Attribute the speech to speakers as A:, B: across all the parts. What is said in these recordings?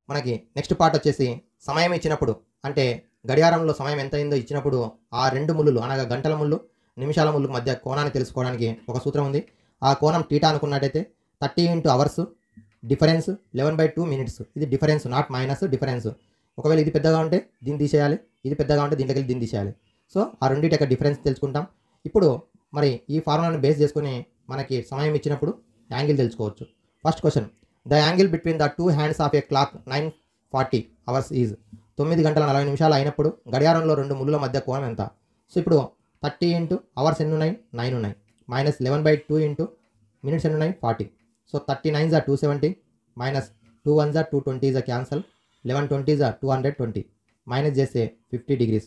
A: మనకి next part వచ్చేసి సమయం ఇచ్చినప్పుడు అంటే గడియారంలో సమయం ఎంత అయిందో ఇచ్చినప్పుడు ఆ రెండు ముళ్ళులు అనగా గంటల ముళ్ళు నిమిషాల ముళ్ళకు మధ్య కోణాన్ని తెలుసుకోవడానికి ఒక సూత్రం ఉంది. ఆ కోణం టీటా అనుకున్నట్టయితే 30 ఇంటూ అవర్స్ డిఫరెన్స్ 11/2 మినిట్స్. ఇది డిఫరెన్స్, నాట్ మైనస్, డిఫరెన్స్. ఒకవేళ ఇది పెద్దగా ఉంటే దీన్ని తీసేయాలి, ఇది పెద్దగా ఉంటే దీంట్లోకి దీన్ని తీసేయాలి. సో ఆ రెండింటి యొక్క డిఫరెన్స్ తెలుసుకుంటాం. ఇప్పుడు మరి ఈ ఫార్ములాను బేస్ చేసుకుని మనకి సమయం ఇచ్చినప్పుడు యాంగిల్ తెలుసుకోవచ్చు. First question, the angle between the two hands of a clock 9:40 hours is. 9 గంటల 40 నిమిషాలు అయినప్పుడు గడియారంలో రెండు ముళ్ళుల మధ్య కోణం ఎంత? సో ఇప్పుడు 30 ఇంటూ అవర్స్ ఎన్ని ఉన్నాయి? 9 ఉన్నాయి. మైనస్ 11/2 ఇంటూ మినిట్స్ ఎన్ని ఉన్నాయి? 40. So 39 are 270 minus 2 1s are 220 is a cancel. 11 20s are 220 minus చేస్తే 50 degrees.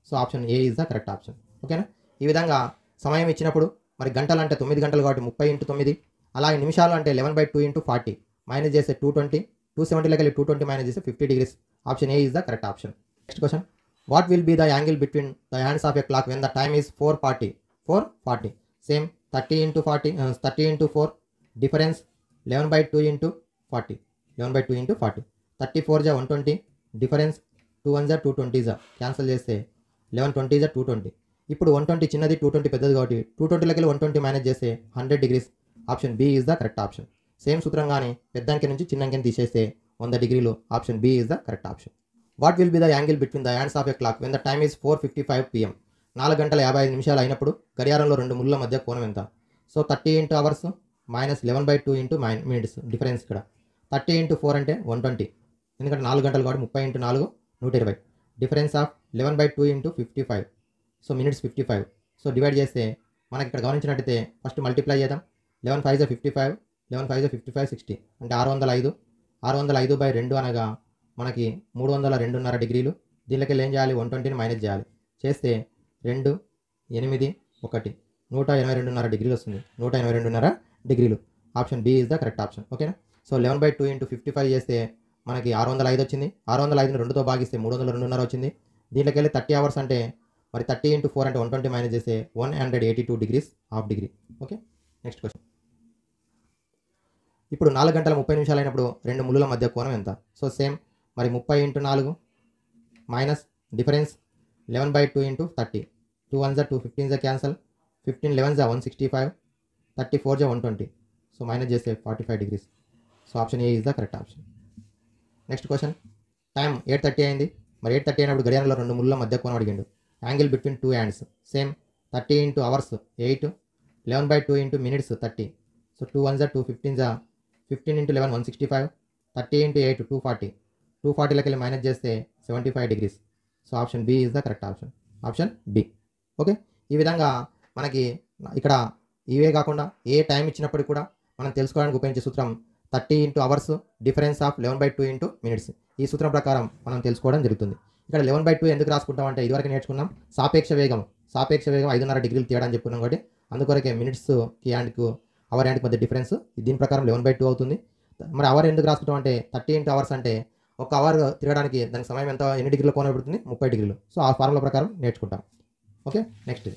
A: So option A is the correct option. ఓకేనా? ఈ విధంగా సమయం ఇచ్చినప్పుడు మరి గంటలు అంటే 9 గంటలు కాబట్టి 30 ఇంటూ 9, అలాగే నిమిషాలు అంటే 11/2 ఇంటూ 40 మైనస్ చేస్తే 220, 270లోకి వెళ్ళి 220 మైనస్ చేస్తే 50 degrees. Option A is the correct option. Next question, what will be the angle between the hands of a clock when the time is 4:40? Same 30 into 4 difference 11/2 into 40, 11/2 into 40. 34 జా 120 difference 2 1s are 220s cancel చేస్తే 11 20s are 220. ఇప్పుడు 120 చిన్నది, 220 పెద్దది కాబట్టి 220లోకి వెళ్ళి 120 minus చేస్తే 100 degrees. Option B is the correct option. Same సూత్రం కానీ పెద్ద అంకె నుంచి చిన్న అంకెని తీసేస్తే 100 degrees. Option B is the correct option. What will be the angle between the hands of a clock when the time is 4:55 PM? 4 గంటల 55 నిమిషాలు అయినప్పుడు గడియారంలో రెండు ముళ్ళ మధ్య కోణం ఎంత? So 30 into hours minus 11/2 into minutes difference. ఇక్కడ 30 ఇంటూ 4 అంటే 120, ఎందుకంటే 4 గంటలు కాబట్టి 30 into 4 120 difference of 11/2 into 55. So minutes 55. So divide చేస్తే మనకి ఇక్కడ గమనించినట్టయితే ఫస్ట్ మల్టిప్లై చేద్దాం. 11 5 is 55, 11 5 is 55 60 అంటే 605. 605/2 అనగా మనకి 302.5 డిగ్రీలు. దీనికి వెళ్ళి ఏం చేయాలి? 120ని మైనస్ చేయాలి. చేస్తే 2 8 1 182.5 డిగ్రీలు వస్తుంది. 182.5 డిగ్రీలు. Option B is the correct option. ఓకేనా? సో 11/2 ఇంటూ 55 చేస్తే మనకి 605 వచ్చింది. 605ని 2తో భాగిస్తే 302.5 వచ్చింది. దీంట్లోకి వెళ్ళి 30 అవర్స్ అంటే మరి 30 ఇంటూ 4 అంటే 120 మైనస్ చేస్తే 182 degrees half degree. Okay, next question. ఇప్పుడు 4 గంటల 30 నిమిషాలు అయినప్పుడు రెండు ముళ్ళుల మధ్య కోణం ఎంత? సో సేమ్ మరి 30 into 4 minus difference 11/2 into 30. 2 1s are 2, 15s are cancel. 15 11s are 165, 34 జా 120. సో మైనస్ చేస్తే 45 degrees. So option A is the correct option. Next question, time 8:30 అయింది. మరి 8:30 అయినప్పుడు గడియారంలో రెండు ముళ్ళ మధ్య కోణం అడిగిండు. Angle between two hands same 30 into hours 8, 11/2 into minutes 30. So 2 1s are 2, 15s are 15 into 11 165, 30 into 8 240. 240లోకి వెళ్ళి మైనస్ చేస్తే 75 degrees. So option B is the correct option. Option B. Okay, ఈ విధంగా మనకి ఇక్కడ ఇవే కాకుండా ఏ టైం ఇచ్చినప్పటికీ కూడా మనం తెలుసుకోవడానికి ఉపయోగించే సూత్రం 30 into hours difference of 11/2 into minutes. ఈ సూత్రం ప్రకారం మనం తెలుసుకోవడం జరుగుతుంది. ఇక్కడ 11/2 ఎందుకు రాసుకుంటాం అంటే ఇదివరకు నేర్చుకున్నాం సాపేక్ష వేగం 5.5 డిగ్రీలు తేడా అని చెప్పుకున్నాం కాబట్టి అందుకొరకే మినిట్స్కి హ్యాండ్కు అవర్ హ్యాండ్కి మధ్య డిఫరెన్స్ దీని ప్రకారం 11/2 అవుతుంది. మరి అవర్ ఎందుకు రాసుకుంటాం అంటే 30 ఇంటూ అవర్స్ అంటే ఒక అవర్ తిరగడానికి దానికి సమయం ఎంత, ఎన్ని డిగ్రీల కోణం పడుతుంది? 30 డిగ్రీలు. సో ఆ ఫార్ములా ప్రకారం నేర్చుకుంటాం. Okay, next.